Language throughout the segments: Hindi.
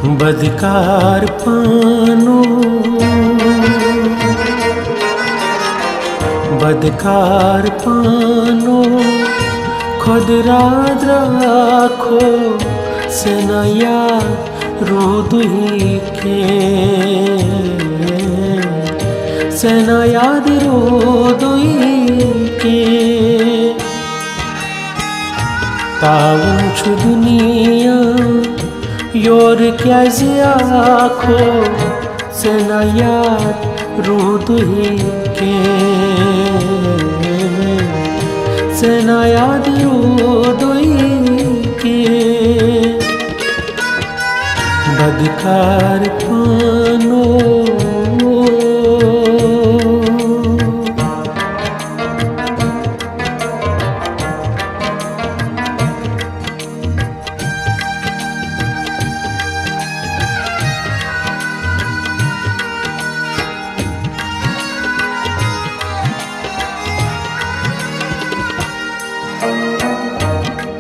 बदकार पानो बदकार पानो खुद रात राखो सनया रोदुही के सना याद रोदुही के तावन छु दुनिया योर क्या आखो सना याद रोदुही के सना याद रोदुही के बदकार पानो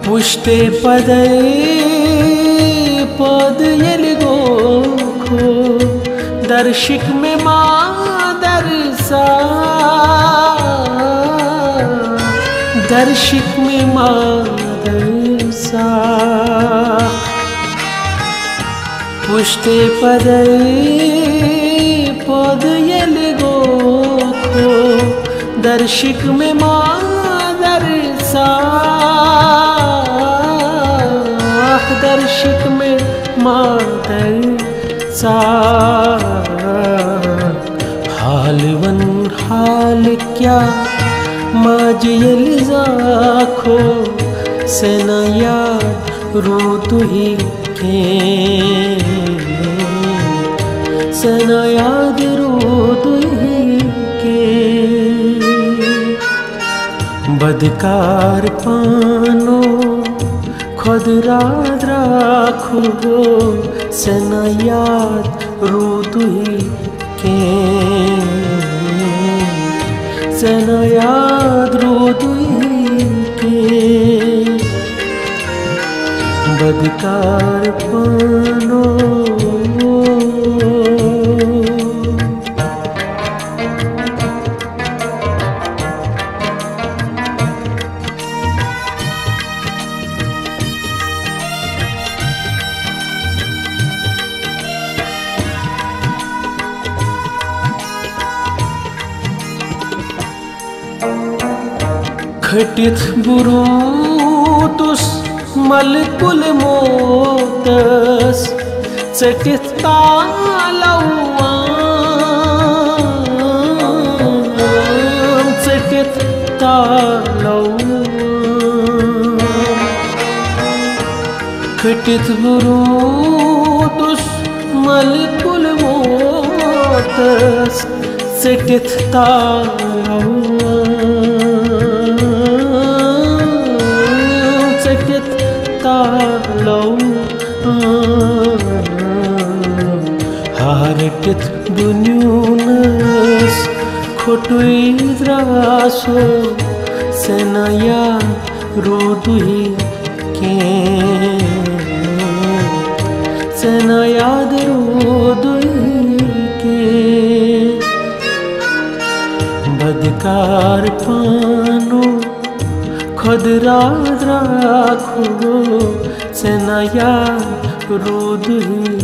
पुष्टे पदे पद यलगोखो दर्शिक में मादरसा दर्शिक में मादरसा पुष्टे पदे पद यलगोखो दर्शिक में मादरसा दर्शिक में मादरसा हाल वन हाल क्या माजियल जाखो सना याद रोदुही के सना याद रोदुही के बदकार पानो खुद रात राखो सना याद रोदुही के सना याद रोदुही के बदकार पानो खटित बुरूतुस मलकुल मोतस चटित तालवान चटित तालवान खटित बुरूतुस मलकुल मोतस चटित तालवान हारटित बुन्यूनस खोटुई द्रासो सना याद रोदुही के सना याद रोदुही के बदकार पानो खुद रात राखो सना याद रोदुही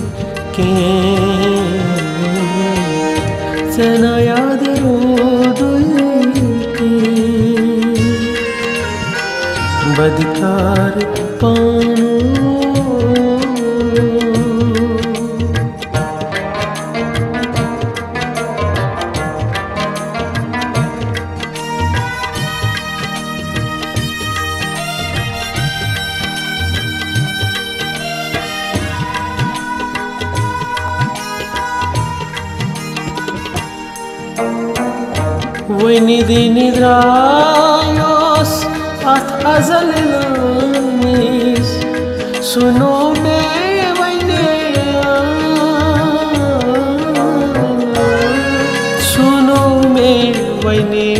के सना याद रोदुही के बदकार पानो वनिदि निद्रायोस अथ अजल नामिस सुनो में वने सुनो में वने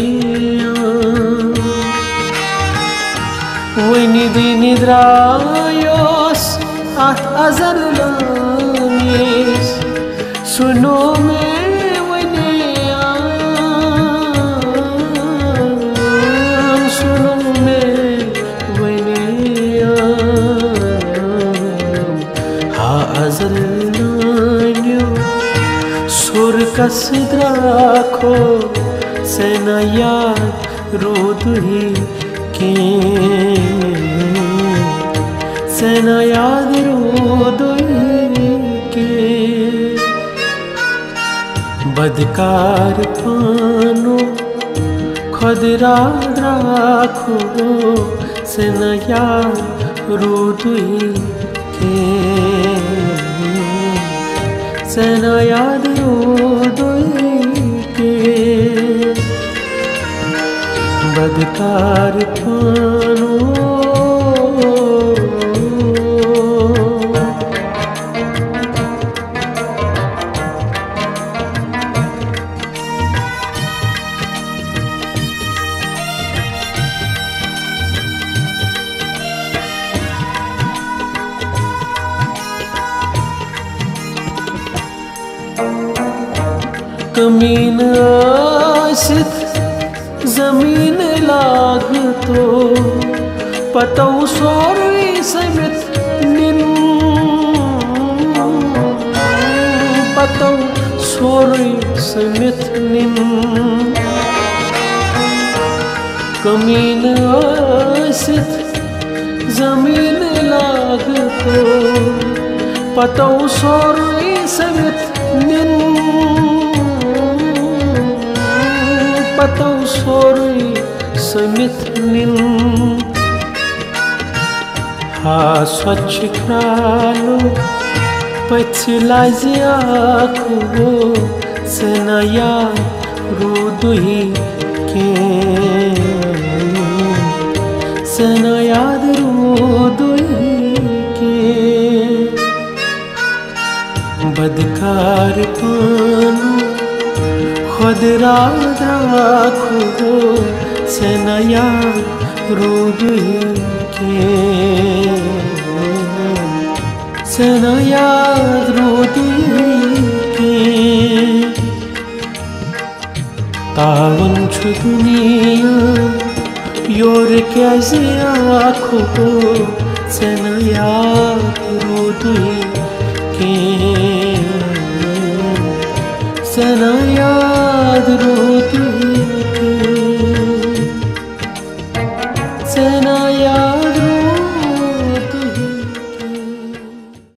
वनिदि निद्रायोस अथ अजल कसद राखो सेना याद रोदुही के सेना याद रोदुही के बदकार पानो खुदरा राखो सेना याद रोदुही के सेना याद रोदुही के बदकार पानो कमीन आसित जमीन लाग तो पतौ सोरवी समित निन पतौ सोरवी समित निन कमीन आसित जमीन लाग तो पतौ सोरवी समित निन पतौ सोरवी समित निन हा स्वच्छ क्रालो पछला आखो सेना याद रोदुही के सेना याद रोदुही के बदकार पानो खुदरा राखो सेना याद रोदुही के सेना याद रोदुही के तावन छु दुनिया योर कैसे आखो सेना याद रोदुही के सेना याद रोदुही